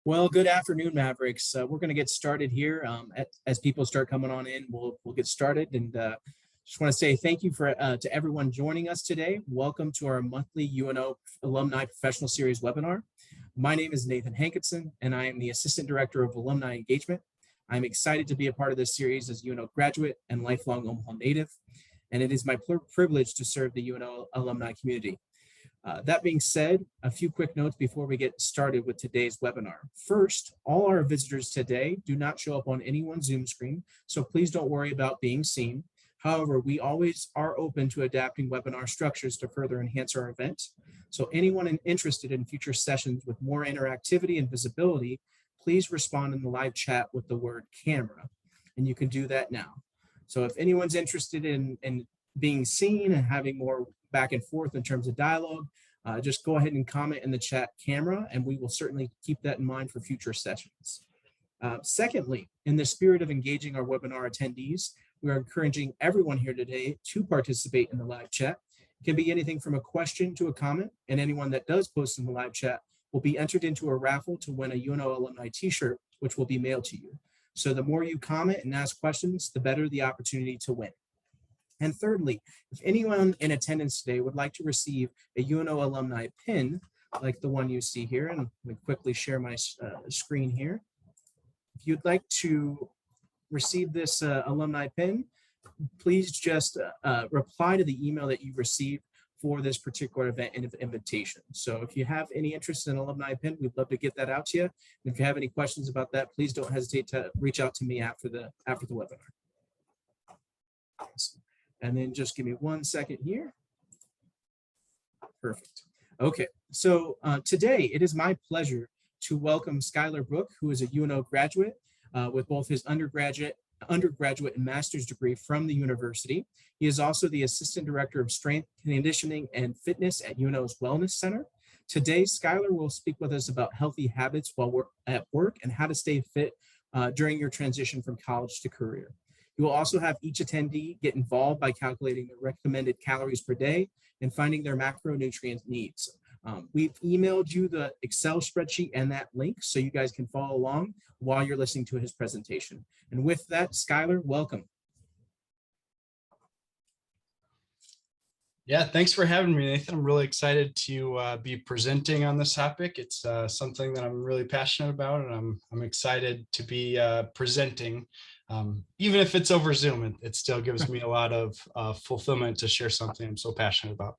Well, good afternoon, Mavericks. We're going to get started here. As people start coming on in, we'll get started. And just want to say thank you to everyone joining us today. Welcome to our monthly UNO Alumni Professional Series webinar. My name is Nathan Hankinson, and I am the Assistant Director of Alumni Engagement. I'm excited to be a part of this series as UNO graduate and lifelong Omaha native, and it is my privilege to serve the UNO alumni community. That being said, a few quick notes before we get started with today's webinar. First, all our visitors today do not show up on anyone's Zoom screen, so please don't worry about being seen. However, we always are open to adapting webinar structures to further enhance our event. So anyone interested in future sessions with more interactivity and visibility, please respond in the live chat with the word camera, and you can do that now. So if anyone's interested in being seen and having more back and forth in terms of dialogue, just go ahead and comment in the chat camera, and we will certainly keep that in mind for future sessions. Secondly, in the spirit of engaging our webinar attendees, we are encouraging everyone here today to participate in the live chat. It can be anything from a question to a comment, and anyone that does post in the live chat will be entered into a raffle to win a UNO alumni t-shirt, which will be mailed to you. So the more you comment and ask questions, the better the opportunity to win. And thirdly, if anyone in attendance today would like to receive a UNO alumni pin, like the one you see here, and I'm going to quickly share my screen here. If you'd like to receive this alumni pin, please just reply to the email that you received for this particular event and invitation. So if you have any interest in alumni pin, we'd love to get that out to you. And if you have any questions about that, please don't hesitate to reach out to me after the webinar. Awesome. And then just give me 1 second here. Perfect. Okay, so today it is my pleasure to welcome Skylar Brook, who is a UNO graduate with both his undergraduate and master's degree from the university. He is also the Assistant Director of Strength, Conditioning, and Fitness at UNO's Wellness Center. Today, Skylar will speak with us about healthy habits while we're at work and how to stay fit during your transition from college to career. You will also have each attendee get involved by calculating their recommended calories per day and finding their macronutrient needs. We've emailed you the Excel spreadsheet and that link so you guys can follow along while you're listening to his presentation. And with that, Skylar, welcome. Yeah, thanks for having me, Nathan. I'm really excited to be presenting on this topic. It's something that I'm really passionate about, and I'm excited to be presenting. Even if it's over Zoom, it still gives me a lot of fulfillment to share something I'm so passionate about.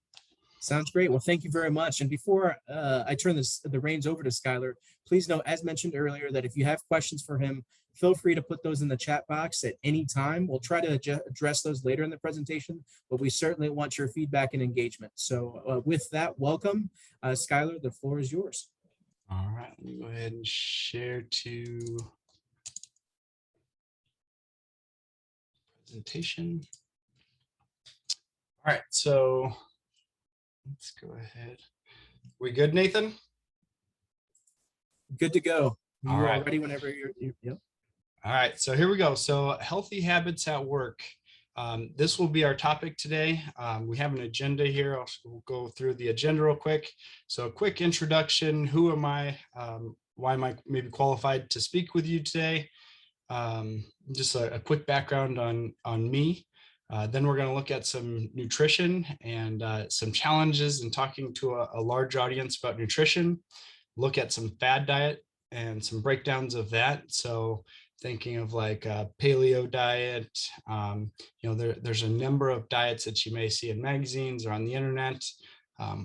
Sounds great. Well, thank you very much. And before I turn the reins over to Skylar, please note, as mentioned earlier, that if you have questions for him, feel free to put those in the chat box at any time. We'll try to address those later in the presentation, but we certainly want your feedback and engagement. So with that, welcome. Skylar, the floor is yours. All right, let me go ahead and share to presentation. All right, so let's go ahead. We good, Nathan? Good to go. You All right. are ready whenever you're. Yep. All right, so here we go. So healthy habits at work. This will be our topic today. We have an agenda here. We'll go through the agenda real quick. So a quick introduction. Who am I? Why am I maybe qualified to speak with you today? Just a quick background on me. Then we're going to look at some nutrition and some challenges in talking to a large audience about nutrition. Look at some fad diet and some breakdowns of that. So thinking of like a paleo diet, there's a number of diets that you may see in magazines or on the internet.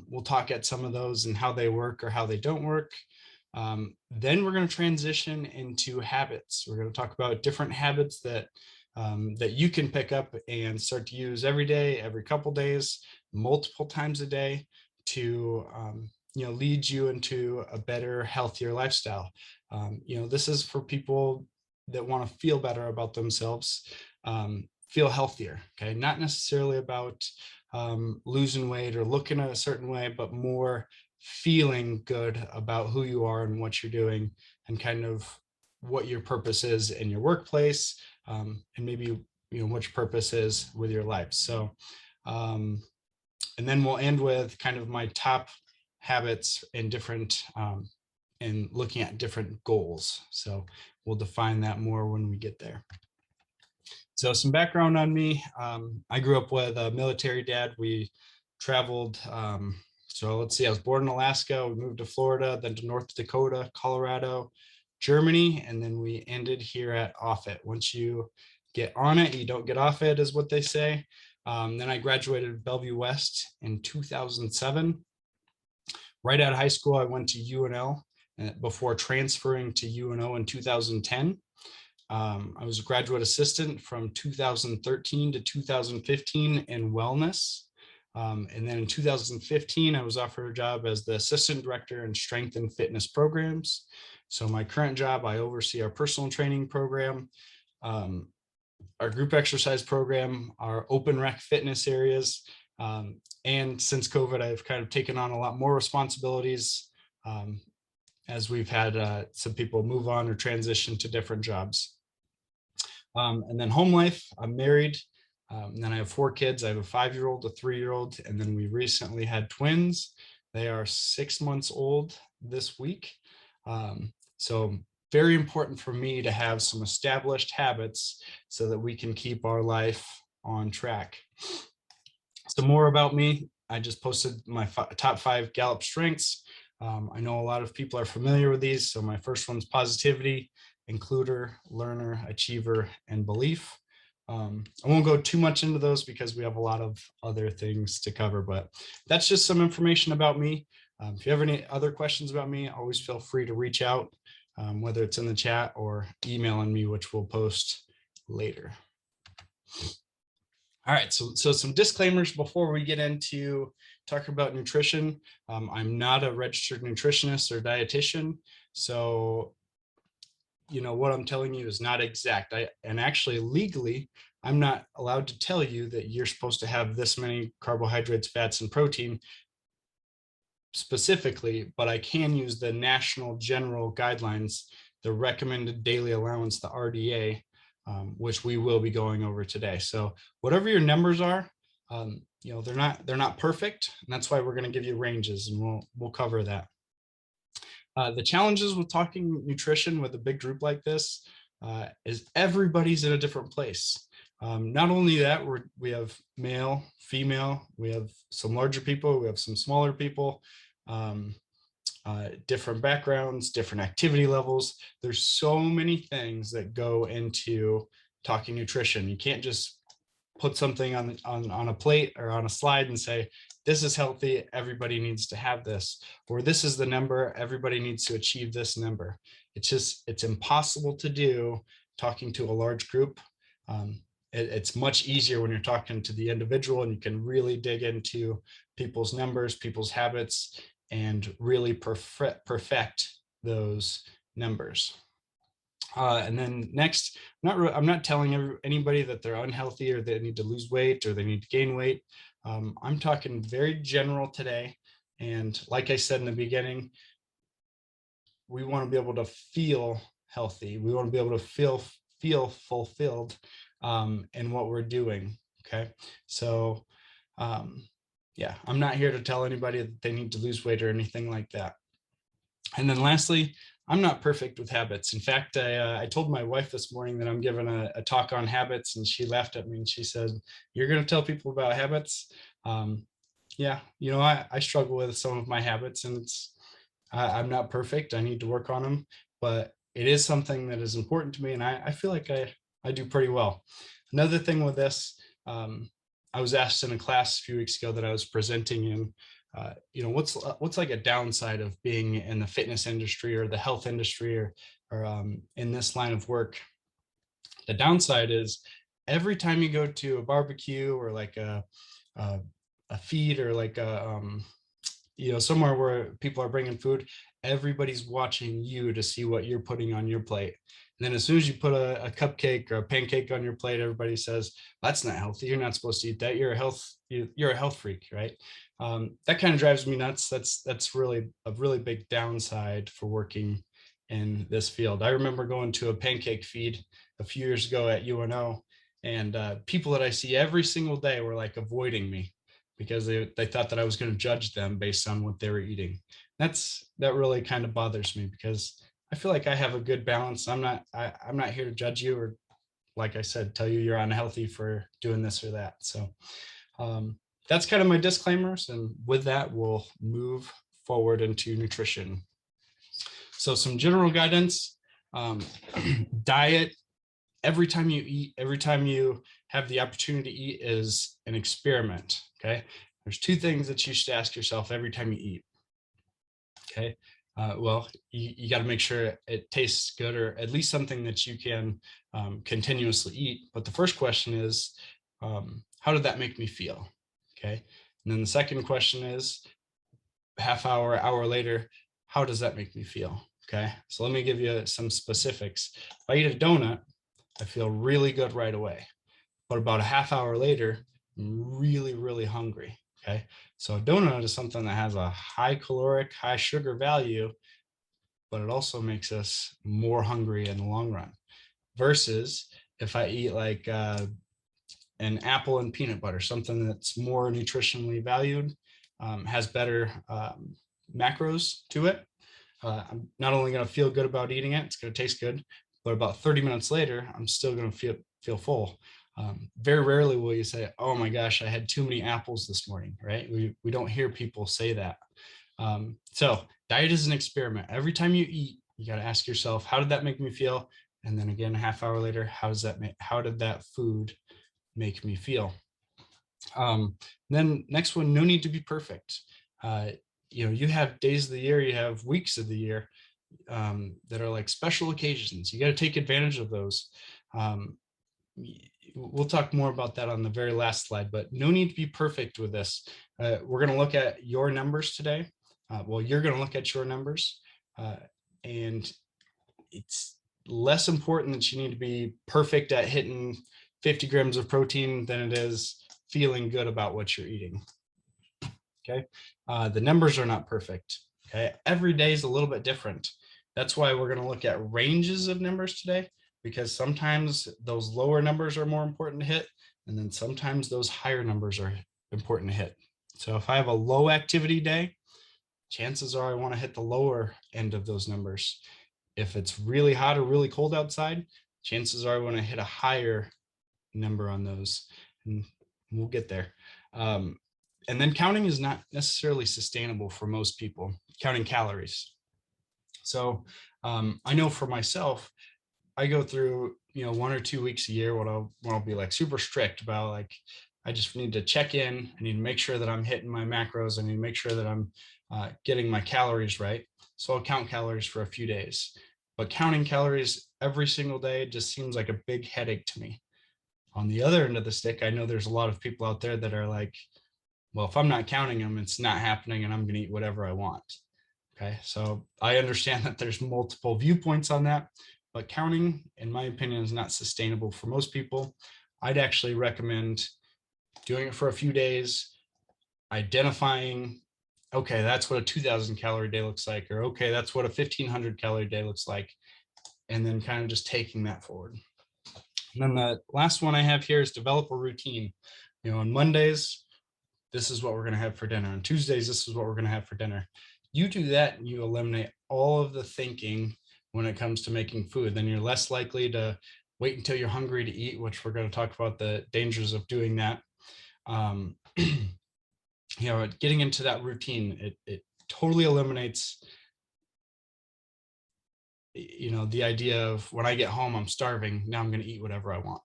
We'll talk at some of those and how they work or how they don't work. Then we're going to transition into habits. We're going to talk about different habits that you can pick up and start to use every day, every couple days, multiple times a day to lead you into a better, healthier lifestyle. This is for people that want to feel better about themselves, feel healthier. Okay, not necessarily about losing weight or looking a certain way, but more feeling good about who you are and what you're doing, and kind of what your purpose is in your workplace, and maybe what your purpose is with your life. So, and then we'll end with kind of my top habits in different and looking at different goals. So we'll define that more when we get there. So some background on me. I grew up with a military dad. We traveled. So let's see, I was born in Alaska. We moved to Florida, then to North Dakota, Colorado, Germany, and then we ended here at Offutt. Once you get on it, you don't get off it, is what they say. Then I graduated Bellevue West in 2007. Right out of high school, I went to UNL before transferring to UNO in 2010. I was a graduate assistant from 2013 to 2015 in wellness. And then in 2015, I was offered a job as the assistant director in strength and fitness programs. So my current job, I oversee our personal training program, our group exercise program, our open rec fitness areas. And since COVID, I've kind of taken on a lot more responsibilities as we've had some people move on or transition to different jobs. And then home life, I'm married. And then I have 4 kids. I have a 5-year-old, a 3-year-old, and then we recently had twins. They are 6 months old this week. So very important for me to have some established habits so that we can keep our life on track. So more about me. I just posted my top 5 Gallup strengths. I know a lot of people are familiar with these. So my first one's positivity, includer, learner, achiever, and belief. I won't go too much into those because we have a lot of other things to cover, but that's just some information about me. If you have any other questions about me, always feel free to reach out, whether it's in the chat or emailing me, which we'll post later. All right, so some disclaimers before we get into talking about nutrition. I'm not a registered nutritionist or dietitian, so what I'm telling you is not exact. And actually legally, I'm not allowed to tell you that you're supposed to have this many carbohydrates, fats, and protein specifically, but I can use the national general guidelines, the recommended daily allowance, the RDA, which we will be going over today. So whatever your numbers are, they're not perfect, and that's why we're going to give you ranges, and we'll cover that. The challenges with talking nutrition with a big group like this is everybody's in a different place. Not only that, we have male, female, we have some larger people, we have some smaller people, different backgrounds, different activity levels. There's so many things that go into talking nutrition. You can't just put something on a plate or on a slide and say, this is healthy, everybody needs to have this, or this is the number, everybody needs to achieve this number. It's impossible to do talking to a large group. It's much easier when you're talking to the individual, and you can really dig into people's numbers, people's habits, and really perfect those numbers. And then next, I'm not telling anybody that they're unhealthy or they need to lose weight or they need to gain weight. I'm talking very general today. And like I said in the beginning, we want to be able to feel healthy. We want to be able to feel fulfilled in what we're doing. Okay. So yeah, I'm not here to tell anybody that they need to lose weight or anything like that. And then lastly, I'm not perfect with habits. In fact, I told my wife this morning that I'm giving a talk on habits, and she laughed at me and she said, "You're going to tell people about habits?" Yeah, I struggle with some of my habits, and I'm not perfect. I need to work on them, but it is something that is important to me, and I feel like I do pretty well. Another thing with this, I was asked in a class a few weeks ago that I was presenting in, what's like a downside of being in the fitness industry or the health industry or in this line of work. The downside is every time you go to a barbecue or like a feed or like a somewhere where people are bringing food, everybody's watching you to see what you're putting on your plate. And then as soon as you put a cupcake or a pancake on your plate, everybody says, "That's not healthy. You're not supposed to eat that. You're a health freak," right? That kind of drives me nuts. That's really a really big downside for working in this field. I remember going to a pancake feed a few years ago at UNO, and people that I see every single day were like avoiding me because they thought that I was going to judge them based on what they were eating. That really kind of bothers me because I feel like I have a good balance. I'm not here to judge you or, like I said, tell you you're unhealthy for doing this or that. So that's kind of my disclaimers. And with that, we'll move forward into nutrition. So some general guidance, um, diet, every time you eat, every time you have the opportunity to eat is an experiment. Okay. There's two things that you should ask yourself every time you eat. Okay. Well, you got to make sure it tastes good, or at least something that you can continuously eat. But the first question is, how did that make me feel? Okay. And then the second question is, half hour, hour later, how does that make me feel? Okay. So let me give you some specifics. If I eat a donut, I feel really good right away. But about a half hour later, I'm really, really hungry. Okay. So a donut is something that has a high caloric, high sugar value, but it also makes us more hungry in the long run. Versus if I eat like an apple and peanut butter, something that's more nutritionally valued, has better macros to it. I'm not only going to feel good about eating it, it's going to taste good, but about 30 minutes later, I'm still going to feel full. Very rarely will you say, "Oh my gosh, I had too many apples this morning," right? We don't hear people say that. So diet is an experiment. Every time you eat, you got to ask yourself, how did that make me feel? And then again, a half hour later, how did that food make me feel? Then next one, no need to be perfect. You have days of the year, you have weeks of the year that are like special occasions. You got to take advantage of those. Um, we'll talk more about that on the very last slide, but no need to be perfect with this. We're going to look at your numbers today. You're going to look at your numbers, and it's less important that you need to be perfect at hitting 50 grams of protein than it is feeling good about what you're eating. Okay. The numbers are not perfect. Okay. Every day is a little bit different. That's why we're going to look at ranges of numbers today, because sometimes those lower numbers are more important to hit. And then sometimes those higher numbers are important to hit. So if I have a low activity day, chances are I want to hit the lower end of those numbers. If it's really hot or really cold outside, chances are I want to hit a higher number on those. And we'll get there. And then counting is not necessarily sustainable for most people, counting calories. So I know for myself, I go through 1 or 2 weeks a year when I'll be like super strict about, like, I just need to check in. I need to make sure that I'm hitting my macros. I need to make sure that I'm getting my calories right. So I'll count calories for a few days. But counting calories every single day just seems like a big headache to me. On the other end of the stick, I know there's a lot of people out there that are like, well, if I'm not counting them, it's not happening and I'm going to eat whatever I want. Okay. So I understand that there's multiple viewpoints on that, but counting, in my opinion, is not sustainable for most people. I'd actually recommend doing it for a few days, identifying, okay, that's what a 2000 calorie day looks like, or okay, that's what a 1500 calorie day looks like. And then kind of just taking that forward. And then the last one I have here is develop a routine. On Mondays, this is what we're going to have for dinner. On Tuesdays, this is what we're going to have for dinner. You do that and you eliminate all of the thinking when it comes to making food. Then you're less likely to wait until you're hungry to eat, which we're going to talk about the dangers of doing that. Getting into that routine, it totally eliminates the idea of, when I get home, I'm starving. Now I'm going to eat whatever I want.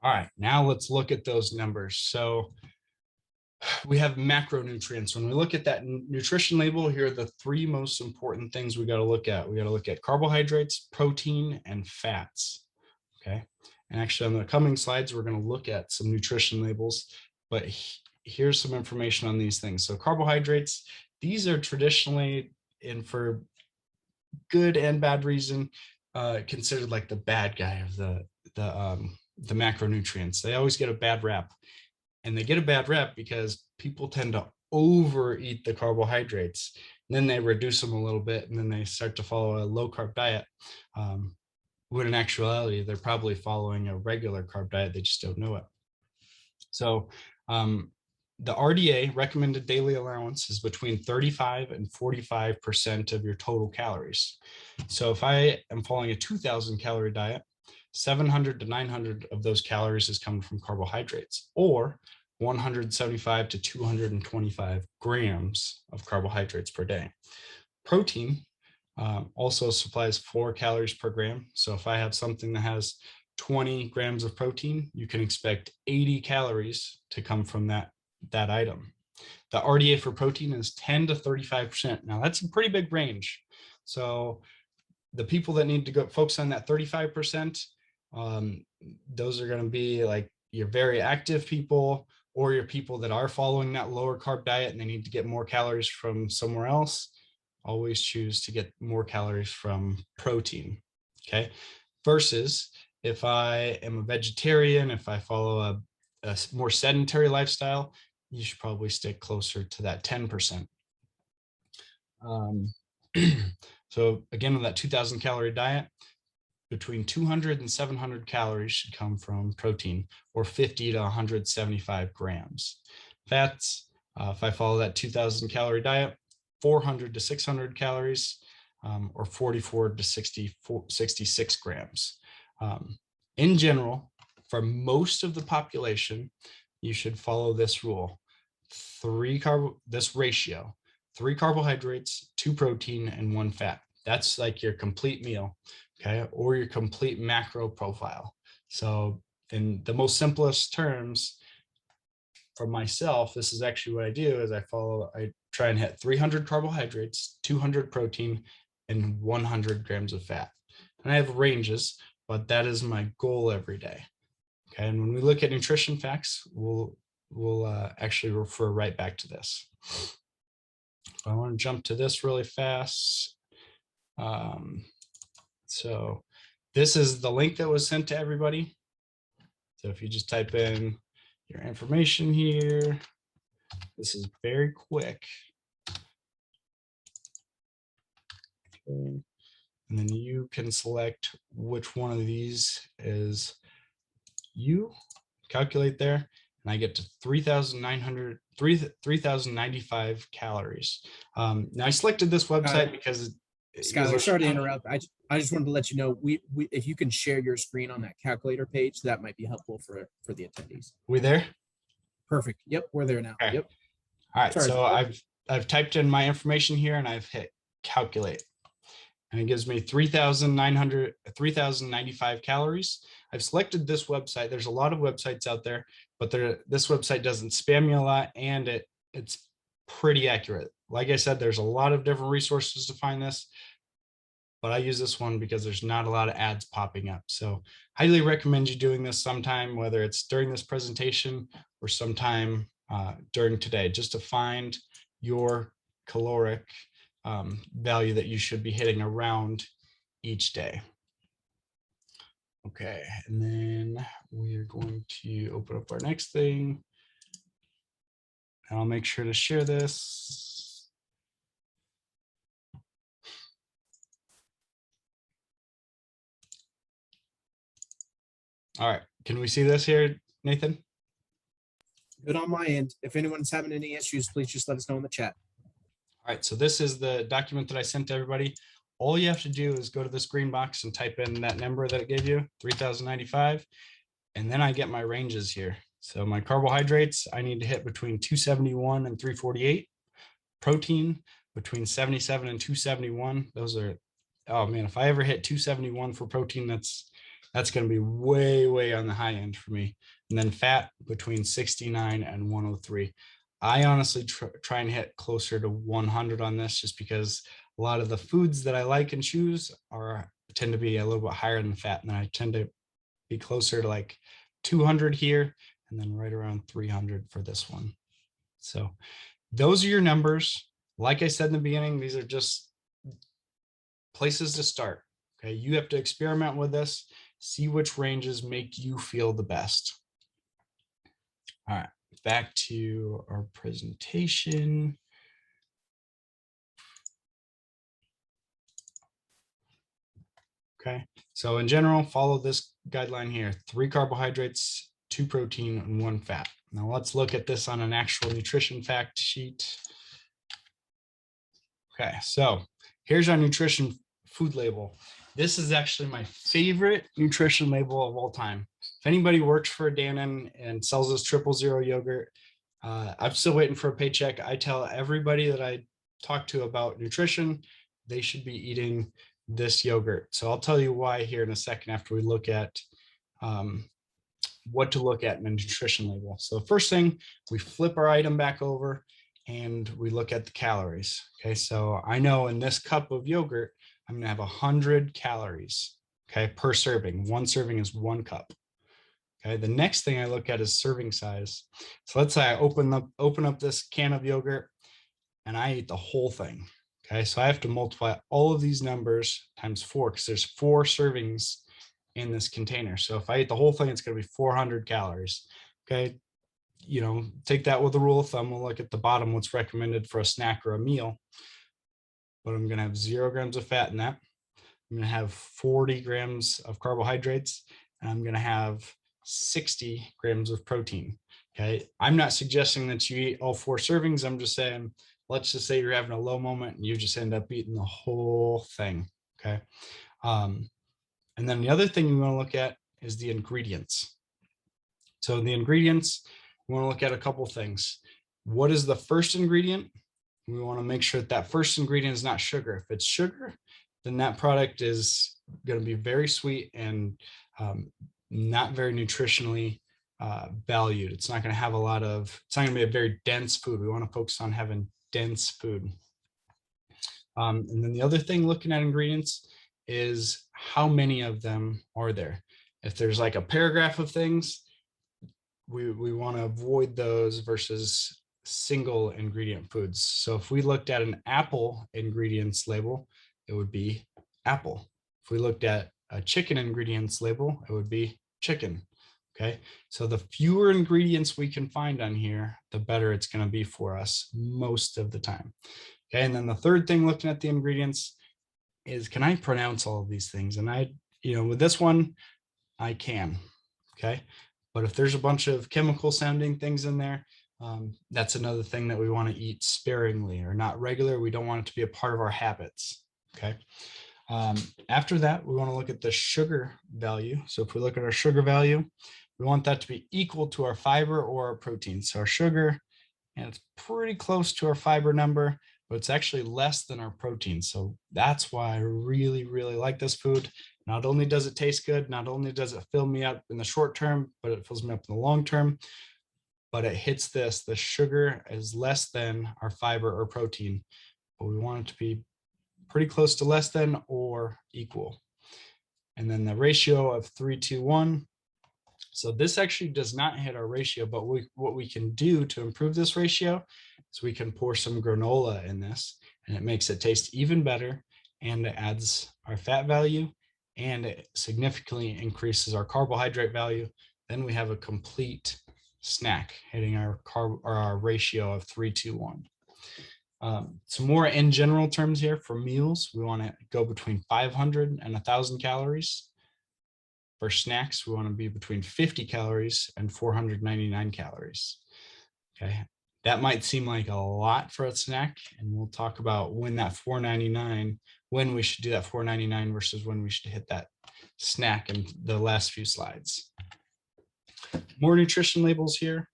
All right, now let's look at those numbers. So we have macronutrients. When we look at that nutrition label, here are the three most important things we got to look at. We got to look at carbohydrates, protein, and fats. Okay. And actually on the coming slides, we're going to look at some nutrition labels, but here's some information on these things. So carbohydrates, these are traditionally, and for good and bad reason, considered like the bad guy of the macronutrients. They always get a bad rap, and they get a bad rap because people tend to overeat the carbohydrates, and then they reduce them a little bit, and then they start to follow a low carb diet. When in actuality, they're probably following a regular carb diet. They just don't know it. So the RDA, recommended daily allowance, is between 35 and 45% of your total calories. So if I am following a 2,000 calorie diet, 700 to 900 of those calories is coming from carbohydrates, or 175 to 225 grams of carbohydrates per day. Protein also supplies 4 calories per gram. So if I have something that has 20 grams of protein, you can expect 80 calories to come from that item. The RDA for protein is 10 to 35%. Now that's a pretty big range. So the people that need to go focus on that 35%, those are going to be like your very active people, or your people that are following that lower carb diet and they need to get more calories from somewhere else. Always choose to get more calories from protein. Okay. Versus if I am a vegetarian, if I follow a more sedentary lifestyle, you should probably stick closer to that 10%. So again, with that 2,000 calorie diet, between 200 and 700 calories should come from protein, or 50 to 175 grams. Fats, if I follow that 2,000 calorie diet, 400 to 600 calories, or 44 to 66 grams. In general, for most of the population, you should follow this rule: this ratio: 3 carbohydrates, 2 protein, and 1 fat. That's like your complete meal, okay, or your complete macro profile. So in the most simplest terms, for myself, this is actually what I do: is I try and hit 300 carbohydrates, 200 protein, and 100 grams of fat. And I have ranges, but that is my goal every day. Okay, and when we look at nutrition facts, we'll actually refer right back to this. I want to jump to this really fast. So this is the link that was sent to everybody. So if you just type in your information here, this is very quick. Okay. And then you can select which one of these is you, calculate there, and I get to 3,095 calories. Now I selected this website because Skylar, sorry to interrupt. I just wanted to let you know, we if you can share your screen on that calculator page, that might be helpful for the attendees. We there? Perfect. Yep, we're there now. Okay. Yep. All right. Sorry. So I've typed in my information here and I've hit calculate, and it gives me 3,095 calories. I've selected this website. There's a lot of websites out there, but this website doesn't spam you a lot, and it's pretty accurate. Like I said, there's a lot of different resources to find this, but I use this one because there's not a lot of ads popping up. So highly recommend you doing this sometime, whether it's during this presentation or sometime during today, just to find your caloric value that you should be hitting around each day. Okay, and then we're going to open up our next thing. And I'll make sure to share this. All right, can we see this here, Nathan? Good on my end. If anyone's having any issues, please just let us know in the chat. All right, so this is the document that I sent to everybody. All you have to do is go to this green box and type in that number that it gave you, 3,095, and then I get my ranges here. So my carbohydrates, I need to hit between 271 and 348. Protein, between 77 and 271. Those are, oh man, if I ever hit 271 for protein, that's going to be way on the high end for me. And then fat, between 69 and 103. I honestly try and hit closer to 100 on this, just because a lot of the foods that I like and choose tend to be a little bit higher in fat, and I tend to be closer to like 200 here, and then right around 300 for this one. So those are your numbers. Like I said in the beginning, these are just places to start. Okay, you have to experiment with this, see which ranges make you feel the best. All right, back to our presentation. Okay, so in general, follow this guideline here: 3 carbohydrates, 2 protein, and 1 fat. Now let's look at this on an actual nutrition fact sheet. Okay, so here's our nutrition food label. This is actually my favorite nutrition label of all time. If anybody works for Dannon and sells this 000 yogurt, I'm still waiting for a paycheck. I tell everybody that I talk to about nutrition, they should be eating this yogurt. So I'll tell you why here in a second after we look at what to look at in a nutrition label. So first thing, we flip our item back over and we look at the calories. Okay, so I know in this cup of yogurt, I'm gonna have 100 calories, okay, per serving. One serving is 1 cup. Okay, the next thing I look at is serving size. So let's say I open up this can of yogurt and I eat the whole thing. Okay, so I have to multiply all of these numbers times 4 because there's 4 servings in this container. So if I eat the whole thing, it's going to be 400 calories. Okay, you know, take that with a rule of thumb. We'll look at the bottom, what's recommended for a snack or a meal. But I'm going to have 0 grams of fat in that. I'm going to have 40 grams of carbohydrates, and I'm going to have 60 grams of protein. Okay, I'm not suggesting that you eat all 4 servings. I'm just saying, let's just say you're having a low moment and you just end up eating the whole thing. Okay. And then the other thing you want to look at is the ingredients. So the ingredients, we want to look at a couple things. What is the first ingredient? We want to make sure that that first ingredient is not sugar. If it's sugar, then that product is going to be very sweet and not very nutritionally valued. It's not going to have a lot of, it's not going to be a very dense food. We want to focus on having dense food. And then the other thing looking at ingredients is how many of them are there. If there's like a paragraph of things, we want to avoid those versus single ingredient foods. So if we looked at an apple ingredients label, it would be apple. If we looked at a chicken ingredients label, it would be chicken. Okay, so the fewer ingredients we can find on here, the better it's going to be for us most of the time. Okay, and then the third thing looking at the ingredients is, can I pronounce all of these things? And with this one, I can. Okay, but if there's a bunch of chemical sounding things in there, that's another thing that we want to eat sparingly or not regular. We don't want it to be a part of our habits. Okay. After that, we want to look at the sugar value. So if we look at our sugar value, we want that to be equal to our fiber or our protein. So our sugar, and it's pretty close to our fiber number, but it's actually less than our protein. So that's why I really, really like this food. Not only does it taste good, not only does it fill me up in the short term, but it fills me up in the long term. But it hits this, the sugar is less than our fiber or protein, but we want it to be pretty close to less than or equal. And then the ratio of 3:1. So this actually does not hit our ratio, but what we can do to improve this ratio is we can pour some granola in this, and it makes it taste even better, and it adds our fat value, and it significantly increases our carbohydrate value. Then we have a complete snack hitting our ratio of 3:1. Some more in general terms here for meals, we want to go between 500 and 1,000 calories. For snacks, we want to be between 50 calories and 499 calories. Okay, that might seem like a lot for a snack, and we'll talk about when we should do that 499 versus when we should hit that snack in the last few slides. More nutrition labels here.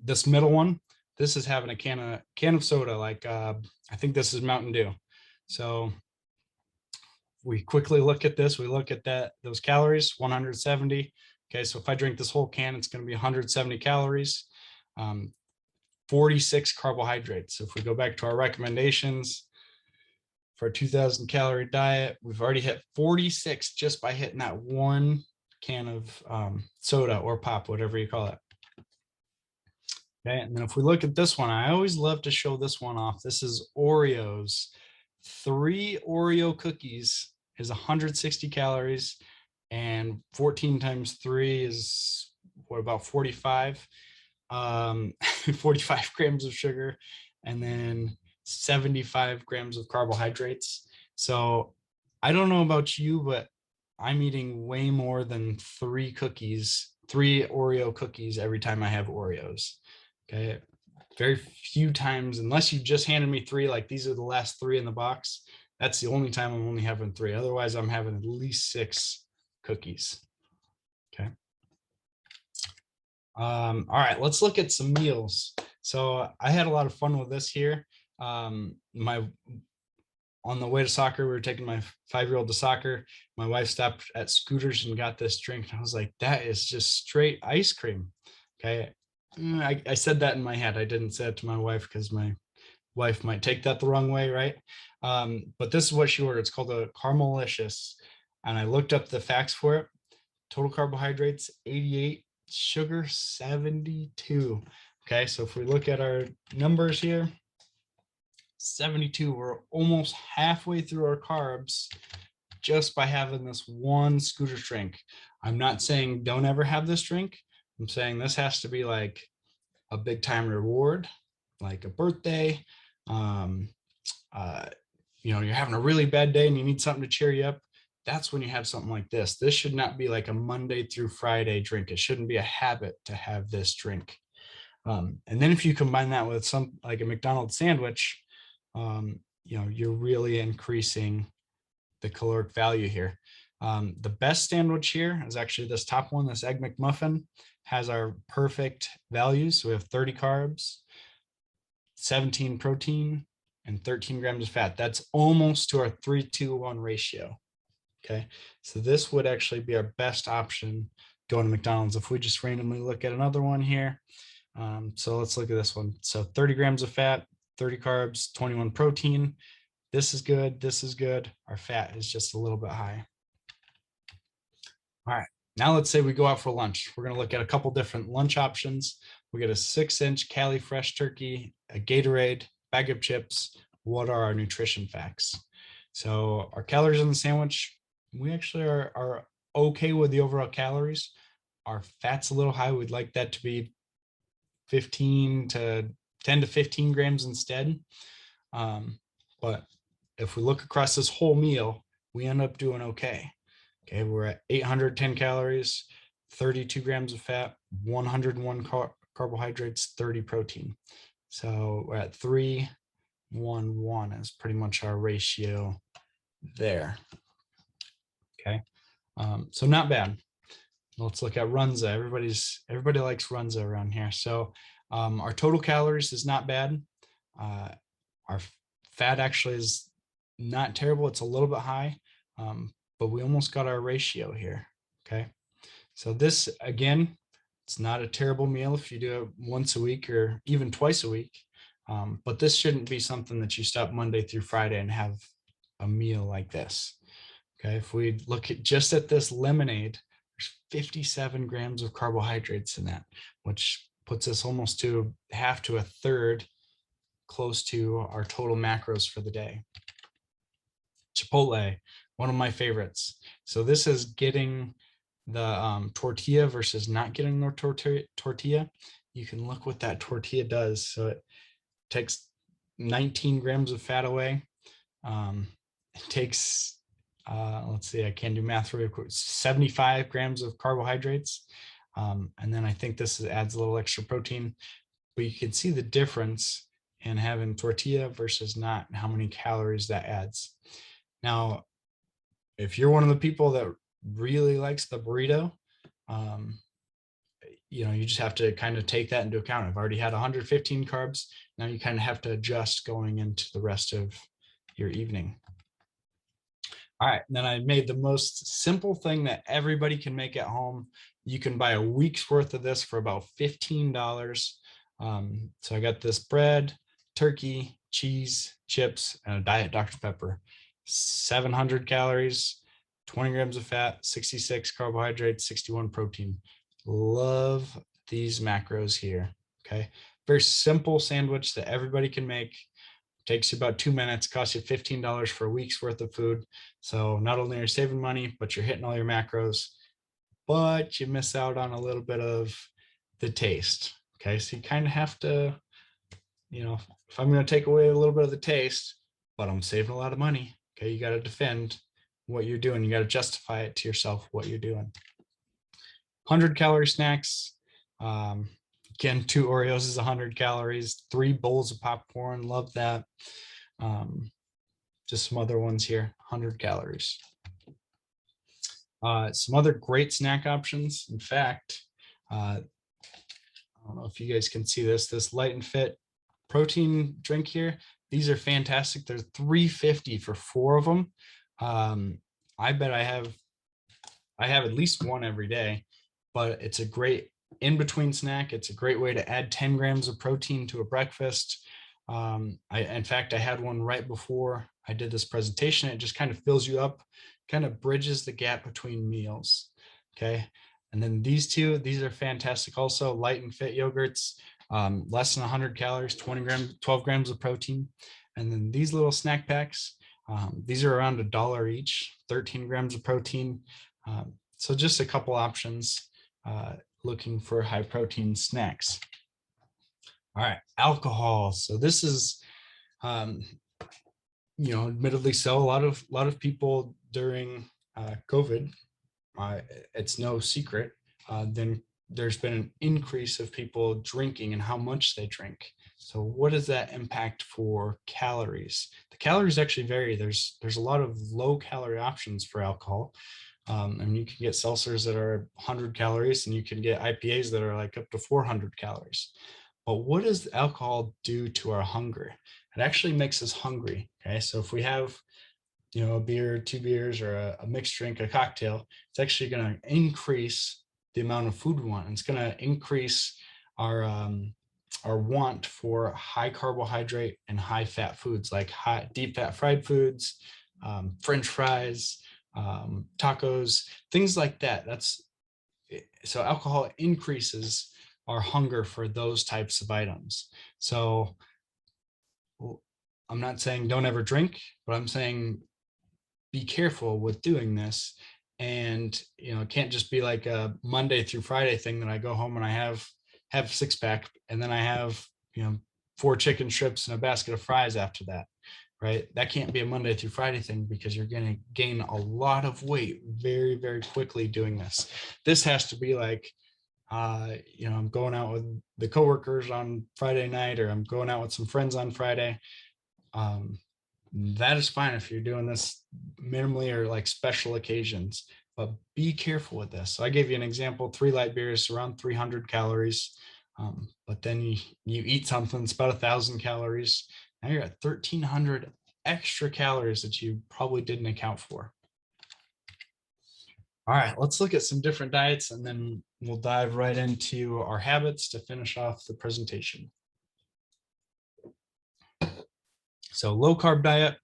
This middle one, this is having a can of soda, like I think this is Mountain Dew. So we quickly look at this, we look at those calories, 170. Okay, so if I drink this whole can, it's going to be 170 calories, 46 carbohydrates. So if we go back to our recommendations for a 2,000 calorie diet, we've already hit 46 just by hitting that one can of soda or pop, whatever you call it. Okay, and then if we look at this one, I always love to show this one off. This is Oreos. 3 Oreo cookies is 160 calories, and 14 times 3 is what, about 45? 45 grams of sugar, and then 75 grams of carbohydrates. So I don't know about you, but I'm eating way more than 3 Oreo cookies every time I have Oreos. Okay. Very few times, unless you just handed me 3, like these are the last 3 in the box. That's the only time I'm only having 3. Otherwise, I'm having at least 6 cookies. Okay. All right, let's look at some meals. So I had a lot of fun with this here. My On the way to soccer, we were taking my 5-year-old to soccer. My wife stopped at Scooters and got this drink. And I was like, that is just straight ice cream. Okay. I said that in my head. I didn't say it to my wife because my wife might take that the wrong way, right? But this is what she ordered. It's called a Caramelicious. And I looked up the facts for it. Total carbohydrates, 88, sugar, 72. Okay, so if we look at our numbers here, 72, we're almost halfway through our carbs just by having this one scooter drink. I'm not saying don't ever have this drink. I'm saying this has to be like a big time reward, like a birthday. Um, you're having a really bad day and you need something to cheer you up. That's when you have something like this. This should not be like a Monday through Friday drink. It shouldn't be a habit to have this drink. And then if you combine that with some like a McDonald's sandwich, you're really increasing the caloric value here. The best sandwich here is actually this top one, this Egg McMuffin, has our perfect values. So we have 30 carbs, 17 protein, and 13 grams of fat. That's almost to our 3-2-1 ratio. Okay, so this would actually be our best option going to McDonald's. If we just randomly look at another one here, so let's look at this one. So 30 grams of fat, 30 carbs, 21 protein. This is good. This is good. Our fat is just a little bit high. All right. Now let's say we go out for lunch. We're going to look at a couple different lunch options. We get a 6-inch Cali Fresh turkey, a Gatorade, bag of chips. What are our nutrition facts? So our calories in the sandwich, we actually are okay with the overall calories. Our fat's a little high. We'd like that to be 10 to 15 grams instead. But if we look across this whole meal, we end up doing okay. Okay, we're at 810 calories, 32 grams of fat, 101 carbohydrates, 30 protein. So we're at 3-1-1 is pretty much our ratio there. Okay, so not bad. Let's look at Runza. Everybody likes Runza around here. So our total calories is not bad. Our fat actually is not terrible. It's a little bit high, but we almost got our ratio here. Okay. So this, again, it's not a terrible meal if you do it once a week or even twice a week. But this shouldn't be something that you stop Monday through Friday and have a meal like this. Okay. If we look just at this lemonade, there's 57 grams of carbohydrates in that, which puts us almost to half to a third close to our total macros for the day. Chipotle, one of my favorites. So this is getting the tortilla versus not getting the tortilla. You can look what that tortilla does. So it takes 19 grams of fat away. It takes, let's see, I can't do math really quick, 75 grams of carbohydrates. And then I think this adds a little extra protein, but you can see the difference in having tortilla versus not, and how many calories that adds. Now, if you're one of the people that really likes the burrito, you just have to kind of take that into account. I've already had 115 carbs. Now you kind of have to adjust going into the rest of your evening. All right, and then I made the most simple thing that everybody can make at home. You can buy a week's worth of this for about $15. So I got this bread, turkey, cheese, chips, and a Diet Dr. Pepper. 700 calories, 20 grams of fat, 66 carbohydrates, 61 protein. Love these macros here. Okay, very simple sandwich that everybody can make. Takes you about 2 minutes, costs you $15 for a week's worth of food. So not only are you saving money, but you're hitting all your macros, but you miss out on a little bit of the taste. Okay, so you kind of have to, if I'm going to take away a little bit of the taste, but I'm saving a lot of money, okay, you got to defend what you're doing. You got to justify it to yourself what you're doing. 100-calorie snacks. Again, 2 Oreos is 100 calories. 3 bowls of popcorn. Love that. Just some other ones here. 100 calories. Some other great snack options. In fact, I don't know if you guys can see this Light and Fit protein drink here. These are fantastic. They're $3.50 for 4 of them. I bet I have at least one every day, but it's a great in-between snack. It's a great way to add 10 grams of protein to a breakfast. In fact, I had one right before I did this presentation. It just kind of fills you up, kind of bridges the gap between meals. Okay. And then these are fantastic. Also, Light and Fit yogurts, less than 100 calories, 12 grams of protein. And then these little snack packs, these are around $1 each, 13 grams of protein. So just a couple options looking for high protein snacks. All right, alcohol. So this is, admittedly so, a lot of people during COVID, it's no secret, then there's been an increase of people drinking and how much they drink. So what does that impact for calories? The calories actually vary. There's a lot of low calorie options for alcohol. And you can get seltzers that are 100 calories, and you can get IPAs that are like up to 400 calories. But what does alcohol do to our hunger? It actually makes us hungry. Okay, so if we have, a beer, 2 beers, or a mixed drink, a cocktail, it's actually going to increase the amount of food we want. And it's going to increase our want for high carbohydrate and high fat foods, like deep fat fried foods, French fries, tacos, things like that. So alcohol increases our hunger for those types of items. So I'm not saying don't ever drink, but I'm saying be careful with doing this. And it can't just be like a Monday through Friday thing that I go home and I have 6-pack, and then I have 4 chicken strips and a basket of fries after that. Right? That can't be a Monday through Friday thing, because you're going to gain a lot of weight very, very quickly doing this. This has to be like, I'm going out with the coworkers on Friday night, or I'm going out with some friends on Friday. That is fine if you're doing this minimally or like special occasions, but be careful with this. So I gave you an example: 3 light beers, around 300 calories. But then you eat something that's about 1,000 calories. Now you're at 1,300 extra calories that you probably didn't account for. All right, let's look at some different diets, and then we'll dive right into our habits to finish off the presentation. So low carb diet.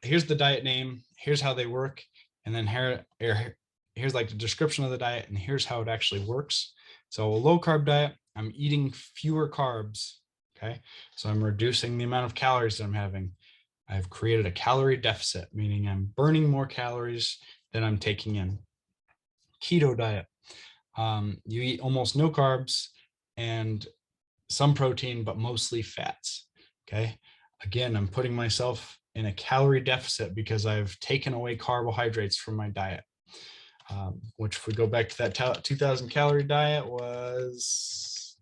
Here's the diet name, here's how they work, and then here's like the description of the diet, and here's how it actually works. So a low carb diet, I'm eating fewer carbs. Okay, so I'm reducing the amount of calories that I'm having. I've created a calorie deficit, meaning I'm burning more calories than I'm taking in. Keto diet, you eat almost no carbs and some protein, but mostly fats. Okay, again, I'm putting myself in a calorie deficit because I've taken away carbohydrates from my diet. Which, if we go back to that 2,000 calorie diet, was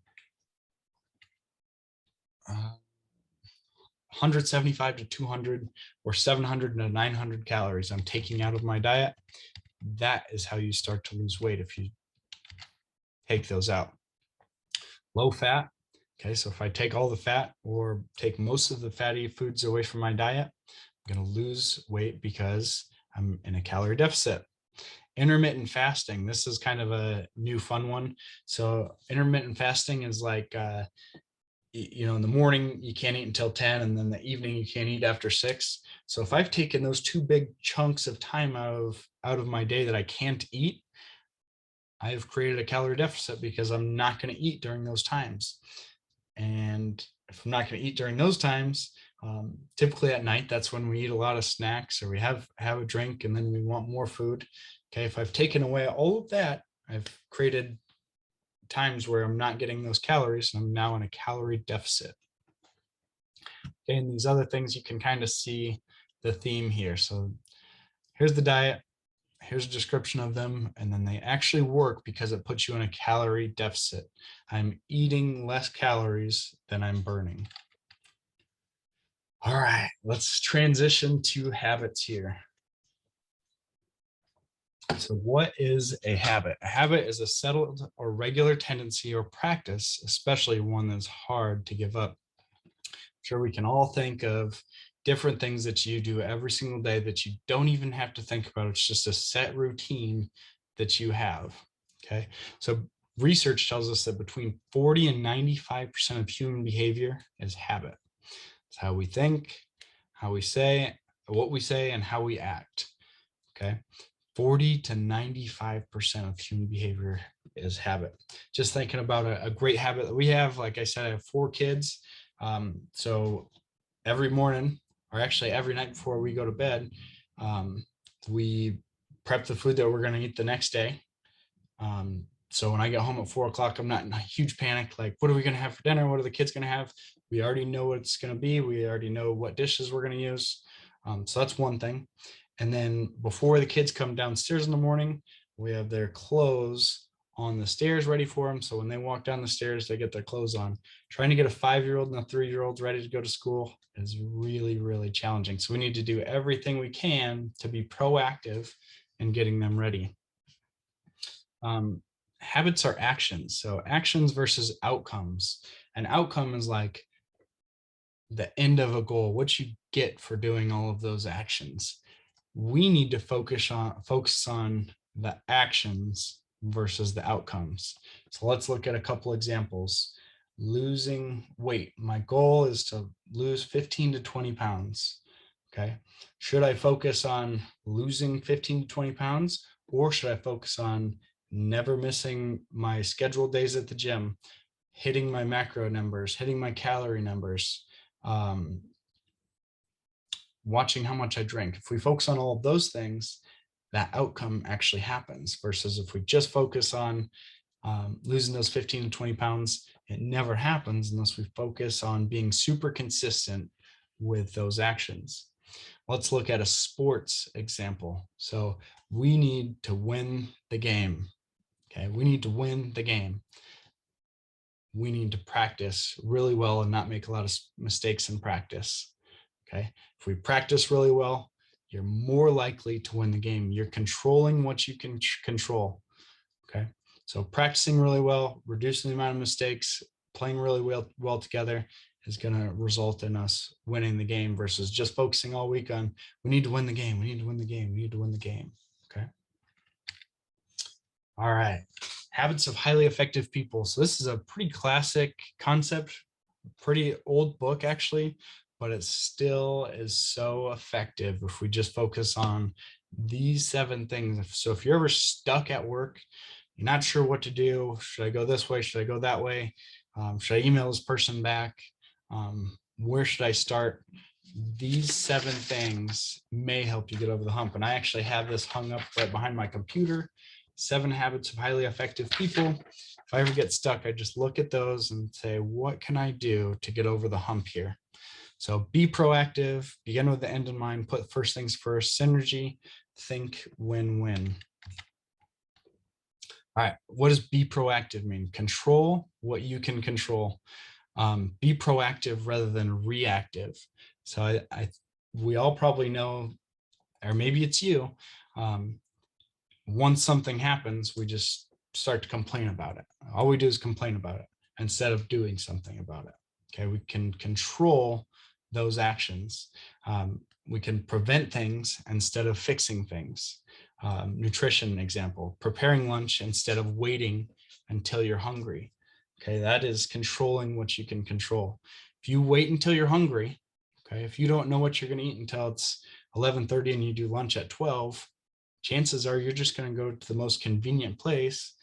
175 to 200 or 700 to 900 calories I'm taking out of my diet. That is how you start to lose weight, if you take those out. Low fat. Okay, so if I take all the fat or take most of the fatty foods away from my diet, I'm going to lose weight because I'm in a calorie deficit. Intermittent fasting. This is kind of a new fun one. So intermittent fasting is like, in the morning you can't eat until 10, and then the evening you can't eat after 6. So if I've taken those 2 big chunks of time out of my day that I can't eat, I've created a calorie deficit because I'm not going to eat during those times. And if I'm not going to eat during those times, typically at night, that's when we eat a lot of snacks, or we have a drink, and then we want more food. Okay, if I've taken away all of that, I've created times where I'm not getting those calories, and I'm now in a calorie deficit. Okay, and these other things, you can kind of see the theme here. So here's the diet, here's a description of them, and then they actually work because it puts you in a calorie deficit. I'm eating less calories than I'm burning. All right, let's transition to habits here. So what is a habit? A habit is a settled or regular tendency or practice, especially one that's hard to give up. Sure, we can all think of different things that you do every single day that you don't even have to think about. It's just a set routine that you have. Okay, so research tells us that between 40 and 95% of human behavior is habit. It's how we think, how we say, what we say, and how we act. Okay, 40 to 95% of human behavior is habit. Just thinking about a great habit that we have, like I said, I have 4 kids. So every morning, or actually every night before we go to bed, we prep the food that we're going to eat the next day. So when I get home at 4 o'clock, I'm not in a huge panic. Like, what are we going to have for dinner? What are the kids going to have? We already know what it's going to be. We already know what dishes we're going to use. So that's one thing. And then before the kids come downstairs in the morning, we have their clothes on the stairs ready for them. So when they walk down the stairs, they get their clothes on. Trying to get a 5-year-old and a 3-year-old ready to go to school is really, really challenging. So we need to do everything we can to be proactive in getting them ready. Habits are actions. So actions versus outcomes. An outcome is like the end of a goal, what you get for doing all of those actions. We need to focus on the actions versus the outcomes. So let's look at a couple examples. Losing weight. My goal is to lose 15 to 20 pounds. Okay. Should I focus on losing 15 to 20 pounds, or should I focus on never missing my scheduled days at the gym, hitting my macro numbers, hitting my calorie numbers, watching how much I drink? If we focus on all of those things, that outcome actually happens, versus if we just focus on losing those 15 to 20 pounds, it never happens unless we focus on being super consistent with those actions. Let's look at a sports example. So we need to win the game. Okay, we need to win the game. We need to practice really well and not make a lot of mistakes in practice. Okay, if we practice really well, you're more likely to win the game. You're controlling what you can control. Okay, so practicing really well, reducing the amount of mistakes, playing really well together is going to result in us winning the game, versus just focusing all week on, we need to win the game, we need to win the game, we need to win the game. Okay. All right. Habits of highly effective people. So this is a pretty classic concept, pretty old book actually, but it still is so effective if we just focus on these 7 things. So if you're ever stuck at work, you're not sure what to do. Should I go this way? Should I go that way? Should I email this person back? Where should I start? These 7 things may help you get over the hump. And I actually have this hung up right behind my computer. 7 habits of highly effective people. If I ever get stuck, I just look at those and say, what can I do to get over the hump here? So be proactive, begin with the end in mind, put first things first, synergy, think win-win. All right, what does be proactive mean? Control what you can control. Be proactive rather than reactive. So we all probably know, or maybe it's you, once something happens, we just start to complain about it. All we do is complain about it instead of doing something about it. Okay, we can control those actions. We can prevent things instead of fixing things. Nutrition example, preparing lunch instead of waiting until you're hungry. Okay, that is controlling what you can control. If you wait until you're hungry, okay, if you don't know what you're going to eat until it's 11:30 and you do lunch at 12, chances are you're just going to go to the most convenient place,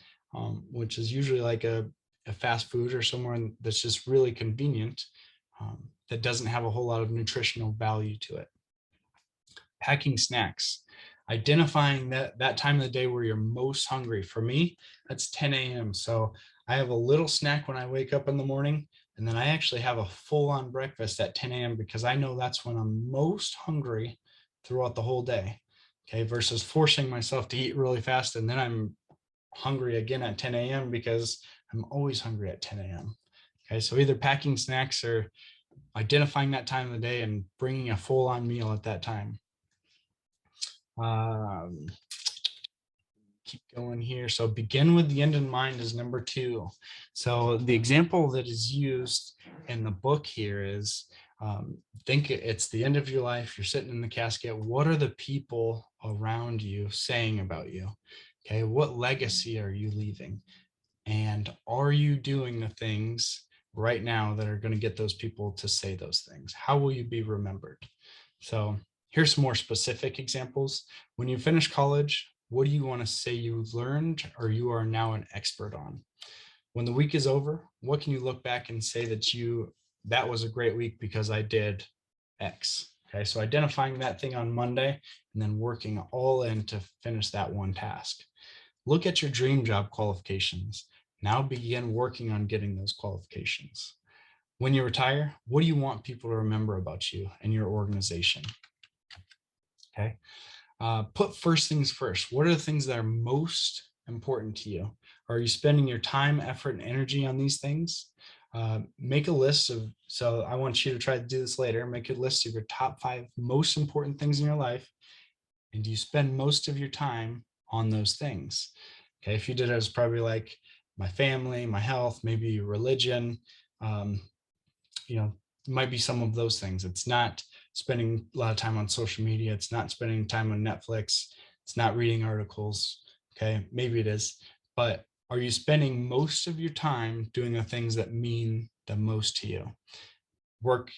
which is usually like a fast food or somewhere that's just really convenient, that doesn't have a whole lot of nutritional value to it. Packing snacks, identifying that time of the day where you're most hungry. For me, that's 10 a.m. So I have a little snack when I wake up in the morning, and then I actually have a full-on breakfast at 10 a.m. because I know that's when I'm most hungry throughout the whole day. okay, versus forcing myself to eat really fast and then I'm hungry again at 10 a.m. because I'm always hungry at 10 a.m. Okay, so either packing snacks or identifying that time of the day and bringing a full-on meal at that time. Um, keep going here. So begin with the end in mind is number 2. So the example that is used in the book here is think it's the end of your life. You're sitting in the casket. What are the people around you saying about you? Okay, what legacy are you leaving? And are you doing the things right now that are going to get those people to say those things? How will you be remembered? So here's some more specific examples. When you finish college, what do you want to say you learned or you are now an expert on? When the week is over, what can you look back and say that was a great week because I did X? Okay, so identifying that thing on Monday and then working all in to finish that one task. Look at your dream job qualifications. Now begin working on getting those qualifications. When you retire, what do you want people to remember about you and your organization? Okay. Put first things first. What are the things that are most important to you? Are you spending your time, effort, and energy on these things? Make a list of, so I want you to try to do this later, make a list of your top 5 most important things in your life. And do you spend most of your time on those things? Okay, if you did it, it's probably like my family, my health, maybe religion, um, you know, might be some of those things. It's not spending a lot of time on social media. It's not spending time on Netflix. It's not reading articles. Okay, maybe it is, but are you spending most of your time doing the things that mean the most to you? Work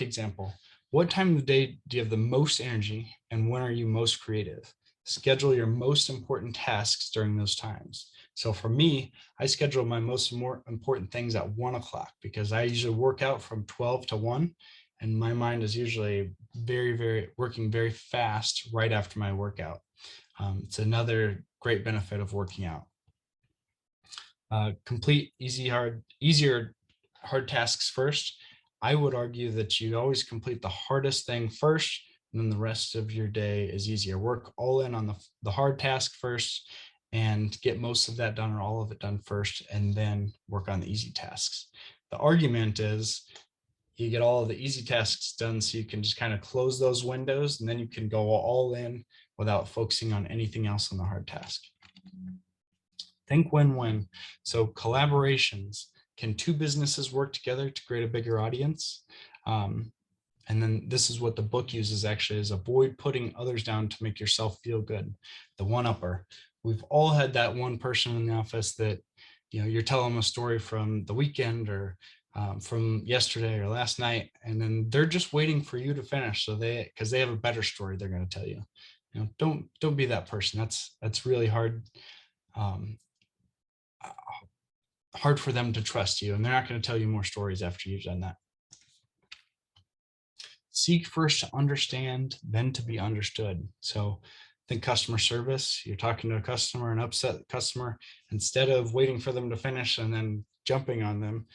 example. What time of the day do you have the most energy and when are you most creative? Schedule your most important tasks during those times. So for me, I schedule my more important things at 1 o'clock because I usually work out from 12 to 1 and my mind is usually working very fast right after my workout. It's another great benefit of working out. Complete easier hard tasks first. I would argue that you always complete the hardest thing first, and then the rest of your day is easier. Work all in on the hard task first and get most of that done or all of it done first, and then work on the easy tasks. The argument is you get all of the easy tasks done so you can just kind of close those windows and then you can go all in without focusing on anything else on the hard task. Think win-win. So collaborations. Can 2 businesses work together to create a bigger audience? And then this is what the book uses actually is avoid putting others down to make yourself feel good. The one-upper. We've all had that one person in the office that, you're telling them a story from the weekend or from yesterday or last night, and then they're just waiting for you to finish. So because they have a better story they're going to tell you. Don't be that person. That's really hard. Hard for them to trust you, and they're not going to tell you more stories after you've done that. Seek first to understand, then to be understood. So think customer service. You're talking to a customer, an upset customer. Instead of waiting for them to finish and then jumping on them,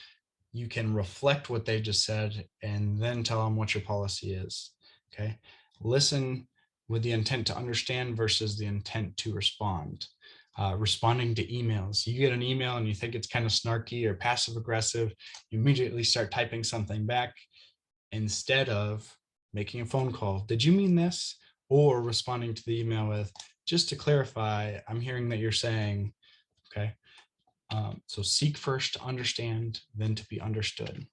you can reflect what they just said and then tell them what your policy is. Okay. Listen with the intent to understand versus the intent to respond. Responding to emails. You get an email and you think it's kind of snarky or passive aggressive, you immediately start typing something back instead of making a phone call. Did you mean this? Or responding to the email with, just to clarify, I'm hearing that you're saying, okay. So seek first to understand, then to be understood.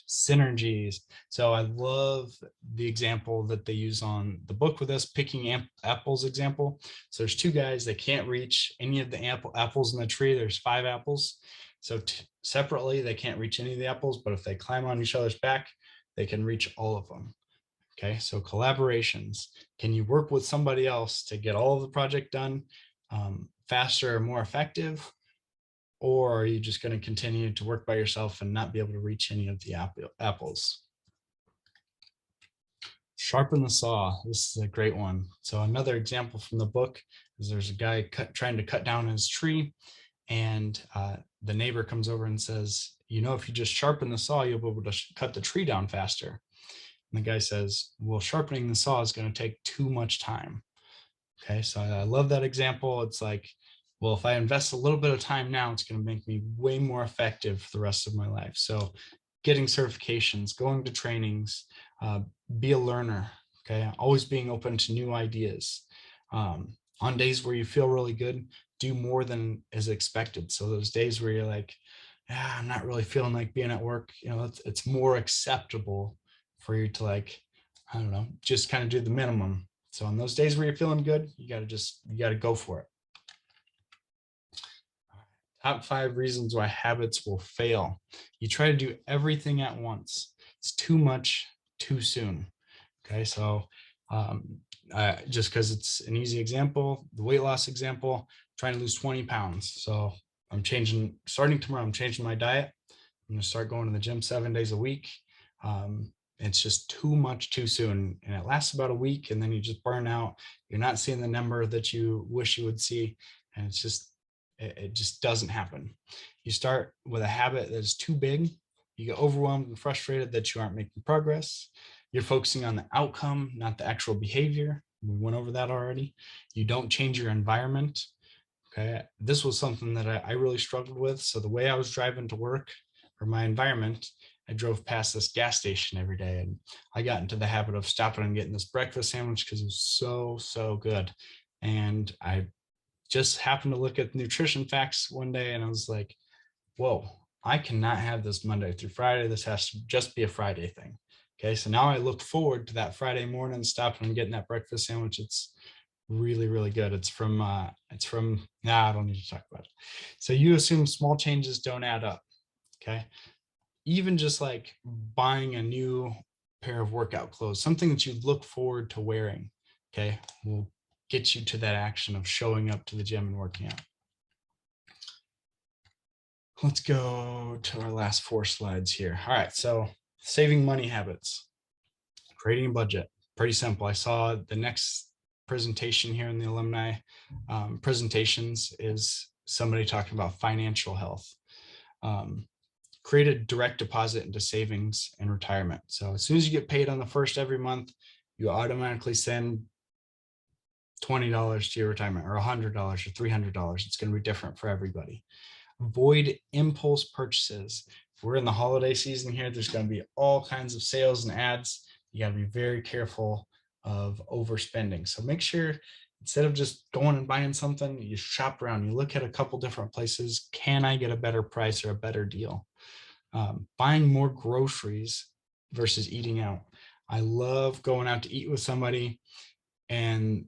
Synergies. So I love the example that they use on the book with us, picking apples example. So there's 2 guys that can't reach any of the apples in the tree. There's 5 apples. So separately, they can't reach any of the apples, but if they climb on each other's back, they can reach all of them. Okay, so collaborations. Can you work with somebody else to get all of the project done faster or more effective? Or are you just going to continue to work by yourself and not be able to reach any of the apples? Sharpen the saw. This is a great one. So another example from the book is there's a guy trying to cut down his tree, and the neighbor comes over and says, if you just sharpen the saw, you'll be able to cut the tree down faster. And the guy says, well, sharpening the saw is going to take too much time. Okay, so I love that example. It's like, well, if I invest a little bit of time now, it's going to make me way more effective for the rest of my life. So getting certifications, going to trainings, uh, be a learner. Okay, always being open to new ideas. On days where you feel really good, do more than is expected. So those days where you're like, yeah, I'm not really feeling like being at work, it's more acceptable for you to, like, I don't know, just kind of do the minimum. So on those days where you're feeling good, you got to go for it. Top 5 reasons why habits will fail. You try to do everything at once. It's too much too soon. Okay, so um, just because it's an easy example, the weight loss example, trying to lose 20 pounds. So starting tomorrow, I'm changing my diet. I'm going to start going to the gym 7 days a week. It's just too much too soon. And it lasts about a week and then you just burn out. You're not seeing the number that you wish you would see. And it just doesn't happen. You start with a habit that's too big. You get overwhelmed and frustrated that you aren't making progress. You're focusing on the outcome, not the actual behavior. We went over that already. You don't change your environment. Okay. This was something that I really struggled with. So the way I was driving to work, or my environment, I drove past this gas station every day, and I got into the habit of stopping and getting this breakfast sandwich because it was so good. And I just happened to look at nutrition facts one day and I was like, whoa, I cannot have this Monday through Friday. This has to just be a Friday thing. Okay. So now I look forward to that Friday morning, stopping and getting that breakfast sandwich. It's really good. It's from I don't need to talk about it. So you assume small changes don't add up. Okay. Even just like buying a new pair of workout clothes, something that you look forward to wearing, okay, will get you to that action of showing up to the gym and working out. Let's go to our last 4 slides here. All right, so saving money habits, creating a budget, pretty simple. I saw the next presentation here in the alumni presentations is somebody talking about financial health. Create a direct deposit into savings and retirement. So as soon as you get paid on the first every month, you automatically send $20 to your retirement, or $100 or $300. It's going to be different for everybody. Avoid impulse purchases. If we're in the holiday season here, there's going to be all kinds of sales and ads. You got to be very careful of overspending. So make sure, instead of just going and buying something, you shop around, you look at a couple different places. Can I get a better price or a better deal? Buying more groceries versus eating out. I love going out to eat with somebody, and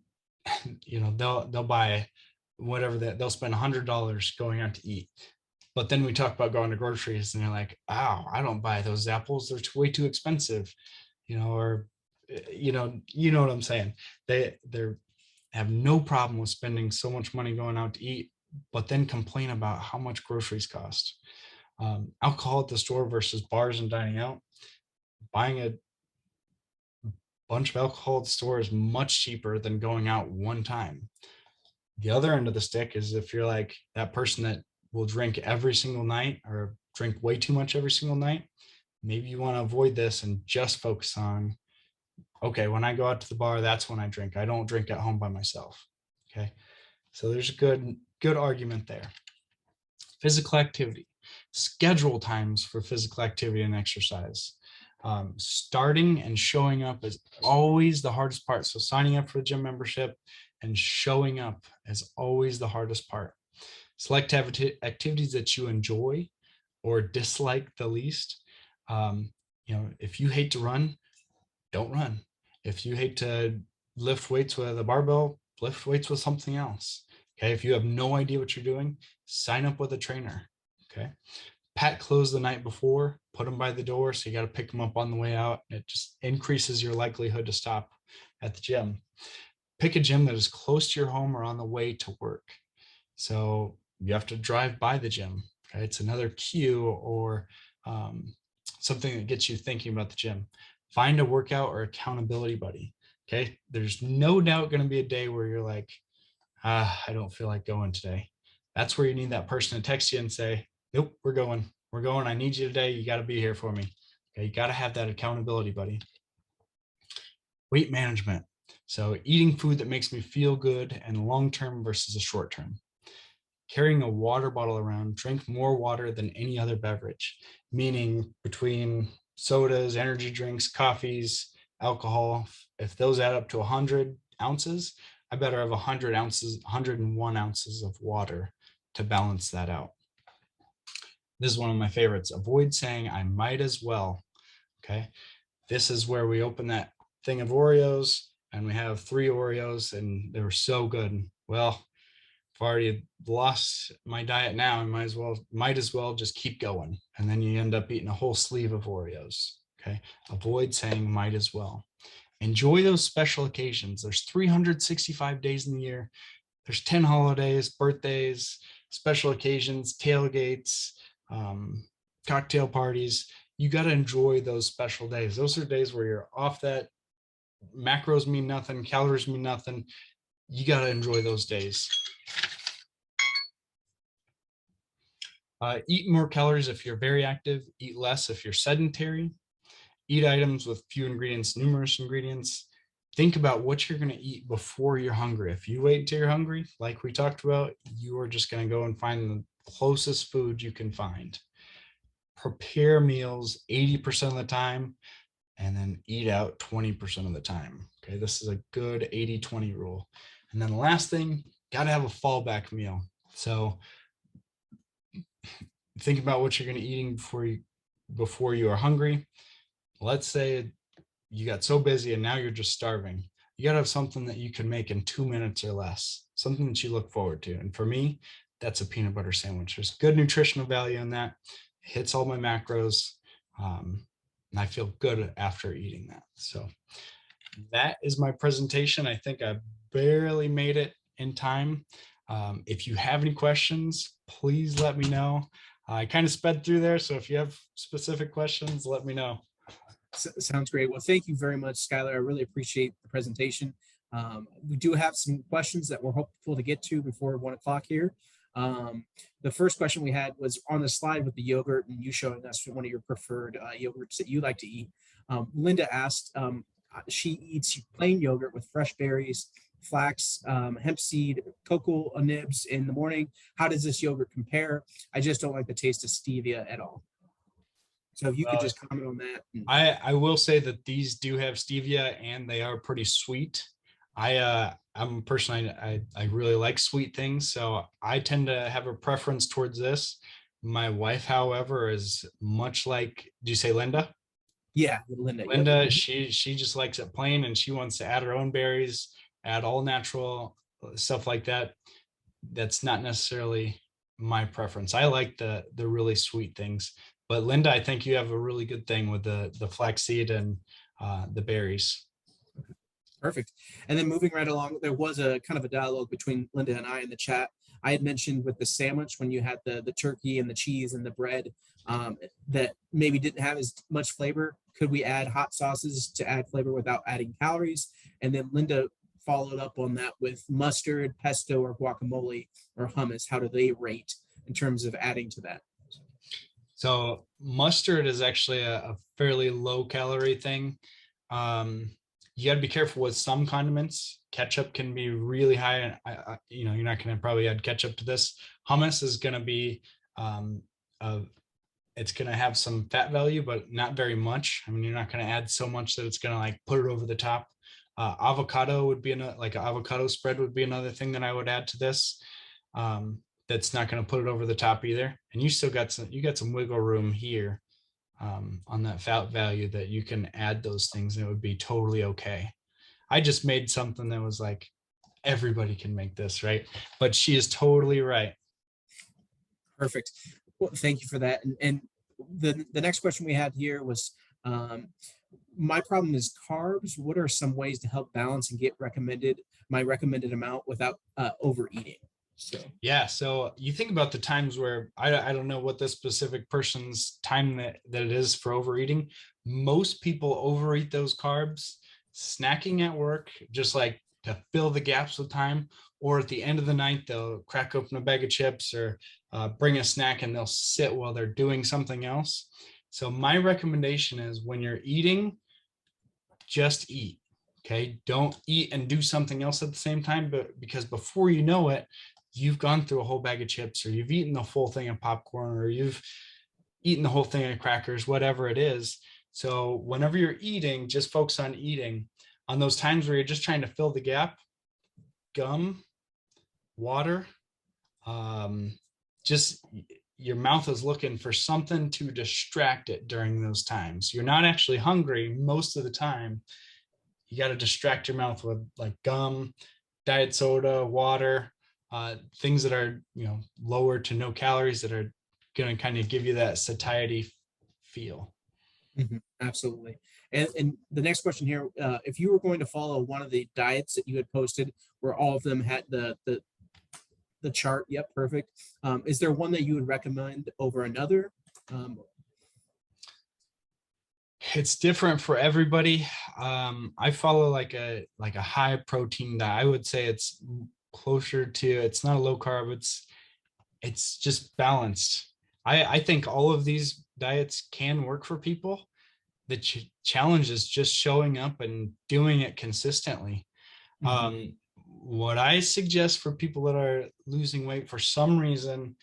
they'll buy whatever they'll spend $100 going out to eat. But then we talk about going to groceries and they're like, oh, I don't buy those apples. They're way too expensive, or, you know what I'm saying? They have no problem with spending so much money going out to eat, but then complain about how much groceries cost. Alcohol at the store versus bars and dining out. Buying a bunch of alcohol at the store is much cheaper than going out one time. The other end of the stick is if you're like that person that will drink every single night or drink way too much every single night, maybe you want to avoid this and just focus on, okay, when I go out to the bar, that's when I drink. I don't drink at home by myself. Okay. So there's a good argument there. Physical activity. Schedule times for physical activity and exercise. Starting and showing up is always the hardest part. So signing up for the gym membership and showing up is always the hardest part. Select activities that you enjoy or dislike the least. If you hate to run, don't run. If you hate to lift weights with a barbell, lift weights with something else. Okay. If you have no idea what you're doing, sign up with a trainer. Okay. Pack clothes the night before, put them by the door. So you got to pick them up on the way out. It just increases your likelihood to stop at the gym. Pick a gym that is close to your home or on the way to work. So you have to drive by the gym. Okay. It's another cue or something that gets you thinking about the gym. Find a workout or accountability buddy. Okay. There's no doubt going to be a day where you're like, I don't feel like going today. That's where you need that person to text you and say, nope, we're going. I need you today. You got to be here for me. Okay. You got to have that accountability buddy. Weight management. So eating food that makes me feel good and long-term versus a short-term. Carrying a water bottle around, drink more water than any other beverage, meaning between sodas, energy drinks, coffees, alcohol, if those add up to 100 ounces, I better have 100 ounces, 101 ounces of water to balance that out. This is one of my favorites. Avoid saying I might as well. Okay. This is where we open that thing of Oreos and we have 3 Oreos and they were so good. Well, I've already lost my diet now. I might as well just keep going. And then you end up eating a whole sleeve of Oreos. Okay. Avoid saying might as well. Enjoy those special occasions. There's 365 days in the year. There's 10 holidays, birthdays, special occasions, tailgates, cocktail parties. You got to enjoy those special days. Those are days where you're off that macros mean nothing, calories mean nothing. You got to enjoy those days. Eat more calories if you're very active, eat less if you're sedentary, eat items with few ingredients, numerous ingredients. Think about what you're going to eat before you're hungry. If you wait until you're hungry, like we talked about, you are just going to go and find the closest food you can find. Prepare meals 80% of the time and then eat out 20% of the time. Okay, this is a good 80-20 rule. And then the last thing, got to have a fallback meal. So think about what you're going to eating before you are hungry. Let's say you got so busy and now you're just starving. You got to have something that you can make in 2 minutes or less, something that you look forward to. And for me, that's a peanut butter sandwich. There's good nutritional value in that. It hits all my macros. And I feel good after eating that. So that is my presentation. I think I barely made it in time. If you have any questions, please let me know. I kind of sped through there. So if you have specific questions, let me know. Sounds great. Well, thank you very much, Skylar. I really appreciate the presentation. We do have some questions that we're hopeful to get to before 1 o'clock here. The first question we had was on the slide with the yogurt and you showing us one of your preferred yogurts that you like to eat. Linda asked, she eats plain yogurt with fresh berries, flax, hemp seed, cocoa nibs in the morning. How does this yogurt compare? I just don't like the taste of stevia at all. So if you could just comment on that. I will say that these do have stevia and they are pretty sweet. I'm personally, I really like sweet things. So I tend to have a preference towards this. My wife, however, is much like, do you say Linda? Yeah, Linda. Linda, Yep. she just likes it plain and she wants to add her own berries, add all natural stuff like that. That's not necessarily my preference. I like the really sweet things. But Linda, I think you have a really good thing with the flaxseed and the berries. Perfect. And then moving right along, there was a kind of a dialogue between Linda and I in the chat. I had mentioned with the sandwich when you had the turkey and the cheese and the bread that maybe didn't have as much flavor. Could we add hot sauces to add flavor without adding calories? And then Linda followed up on that with mustard, pesto, or guacamole or hummus. How do they rate in terms of adding to that? So mustard is actually a fairly low calorie thing. You got to be careful with some condiments. Ketchup can be really high. You're not going to probably add ketchup to this. Hummus is going to be, it's going to have some fat value, but not very much. I mean, you're not going to add so much that it's going to like put it over the top. Avocado would be another, like an avocado spread would be another thing that I would add to this. That's not going to put it over the top either. And you still got some wiggle room here on that fat value that you can add those things and it would be totally okay. I just made something that was like, everybody can make this, right? But she is totally right. Perfect. Well, thank you for that. And the next question we had here was, my problem is carbs. What are some ways to help balance and get my recommended amount without overeating? So you think about the times where I don't know what this specific person's time that it is for overeating. Most people overeat those carbs snacking at work, just like to fill the gaps of time, or at the end of the night they'll crack open a bag of chips or bring a snack and they'll sit while they're doing something else. So my recommendation is when you're eating, just eat. Okay. Don't eat and do something else at the same time, but because before you know it, you've gone through a whole bag of chips, or you've eaten the full thing of popcorn, or you've eaten the whole thing of crackers, whatever it is. So whenever you're eating, just focus on eating. On those times where you're just trying to fill the gap, gum, water, just your mouth is looking for something to distract it during those times. You're not actually hungry most of the time. You got to distract your mouth with like gum, diet soda, water, things that are, lower to no calories, that are going to kind of give you that satiety feel. Absolutely. And the next question here, if you were going to follow one of the diets that you had posted, where all of them had the chart, yep, perfect. Is there one that you would recommend over another? It's different for everybody. I follow like a high protein diet. I would say it's closer to, it's not a low carb, it's just balanced. I think all of these diets can work for people. The challenge is just showing up and doing it consistently. What I suggest for people that are losing weight, for some reason,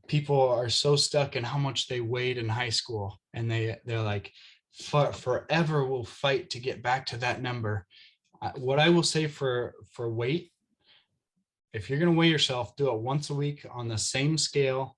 people are so stuck in how much they weighed in high school, and they're like, forever will fight to get back to that number. What I will say for weight, if you're going to weigh yourself, do it once a week on the same scale,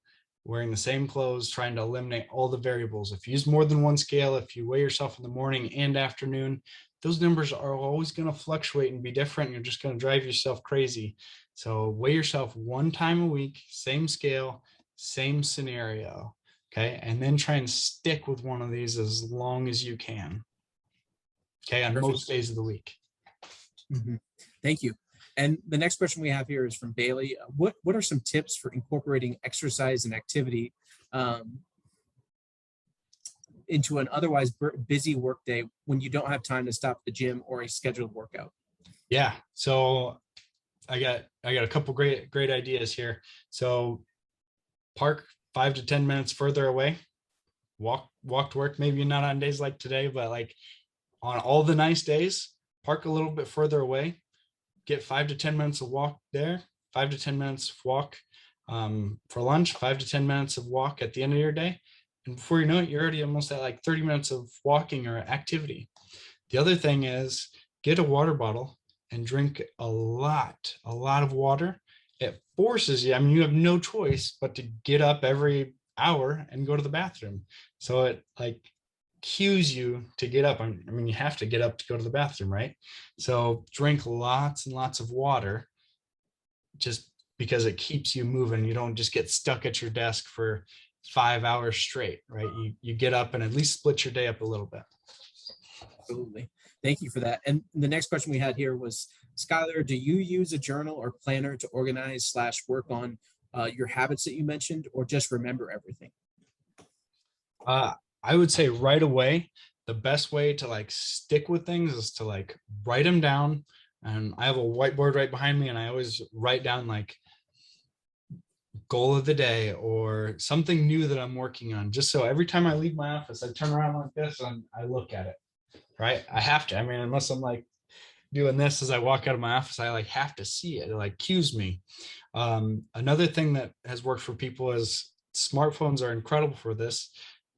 wearing the same clothes, trying to eliminate all the variables. If you use more than one scale, if you weigh yourself in the morning and afternoon, those numbers are always going to fluctuate and be different. You're just going to drive yourself crazy. So weigh yourself one time a week, same scale, same scenario. Okay. And then try and stick with one of these as long as you can. Okay. On Perfect. most days of the week. Thank you. And the next question we have here is from Bailey. What are some tips for incorporating exercise and activity into an otherwise busy workday when you don't have time to stop at the gym or a scheduled workout? Yeah. So I got a couple great ideas here. So park 5 to 10 minutes further away. Walk to work. Maybe not on days like today, but like on all the nice days, park a little bit further away. Get 5 to 10 minutes of walk there, 5 to 10 minutes of walk for lunch, 5 to 10 minutes of walk at the end of your day. And before you know it, you're already almost at like 30 minutes of walking or activity. The other thing is get a water bottle and drink a lot of water. It forces you, I mean, you have no choice but to get up every hour and go to the bathroom. So it like cues you to get up. I mean, you have to get up to go to the bathroom, right? So drink lots and lots of water, just because it keeps you moving. You don't just get stuck at your desk for 5 hours straight, right? You get up and at least split your day up a little bit. Absolutely. Thank you for that. And the next question we had here was, Skylar, do you use a journal or planner to organize / work on your habits that you mentioned, or just remember everything? I would say right away, the best way to like stick with things is to like write them down. And I have a whiteboard right behind me, and I always write down like goal of the day or something new that I'm working on. Just so every time I leave my office, I turn around like this and I look at it, right? I have to, I mean, unless I'm like doing this as I walk out of my office, I like have to see it. It like cues me. Another thing that has worked for people is smartphones are incredible for this,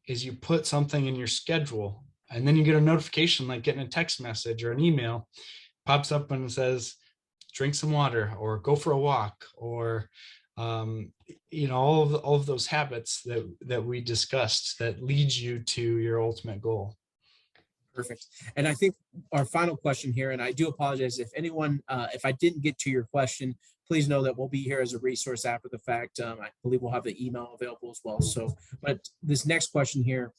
is you put something in your schedule and then you get a notification, like getting a text message or an email pops up and it says, drink some water or go for a walk, or all of those habits that we discussed that leads you to your ultimate goal. Perfect. And I think our final question here, and I do apologize if anyone, if I didn't get to your question, please know that we'll be here as a resource after the fact. I believe we'll have the email available as well. So, but this next question here,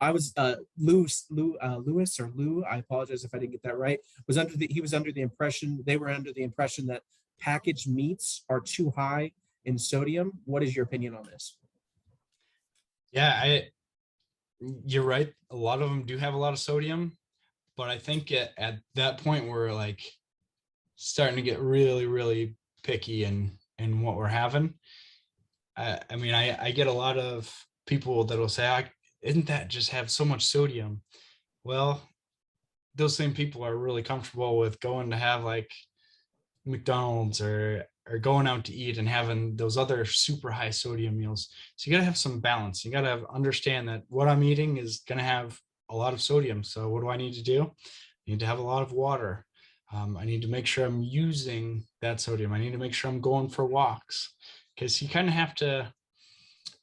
I was Lewis or Lou. I apologize if I didn't get that right. He was under the impression, they were under the impression that packaged meats are too high in sodium. What is your opinion on this? Yeah, you're right. A lot of them do have a lot of sodium, but I think at that point we're like starting to get really, really picky in what we're having. I mean, I get a lot of people that will say, isn't that just have so much sodium? Well, those same people are really comfortable with going to have like McDonald's or going out to eat and having those other super high sodium meals. So you got to have some balance. You got to understand that what I'm eating is going to have a lot of sodium. So what do I need to do? I need to have a lot of water. I need to make sure I'm using that sodium. I need to make sure I'm going for walks, because you kind of have to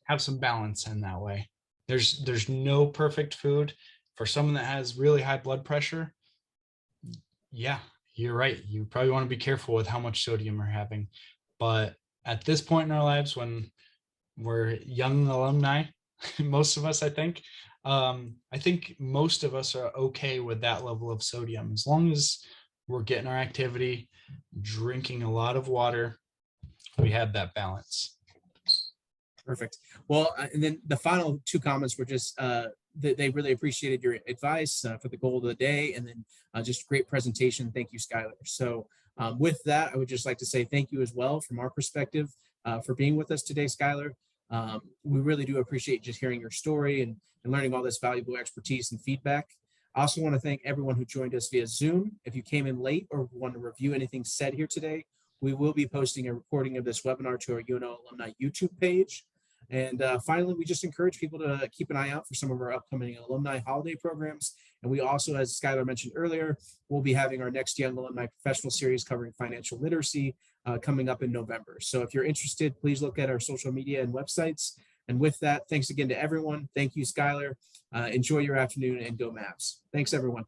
have some balance in that way. There's no perfect food. For someone that has really high blood pressure, yeah, you're right. You probably want to be careful with how much sodium we're having. But at this point in our lives, when we're young alumni, most of us, I think most of us are okay with that level of sodium, as long as we're getting our activity, drinking a lot of water, we have that balance. Perfect. Well, and then the final two comments were just that they really appreciated your advice for the goal of the day, and then just great presentation. Thank you, Skylar. So with that, I would just like to say thank you as well from our perspective for being with us today, Skylar. We really do appreciate just hearing your story and learning all this valuable expertise and feedback. I also want to thank everyone who joined us via Zoom. If you came in late or want to review anything said here today, we will be posting a recording of this webinar to our UNO Alumni YouTube page. And finally, we just encourage people to keep an eye out for some of our upcoming alumni holiday programs. And we also, as Skylar mentioned earlier, we'll be having our next Young Alumni Professional Series covering financial literacy coming up in November. So if you're interested, please look at our social media and websites. And with that, thanks again to everyone. Thank you, Skylar. Enjoy your afternoon and go Mavs. Thanks, everyone.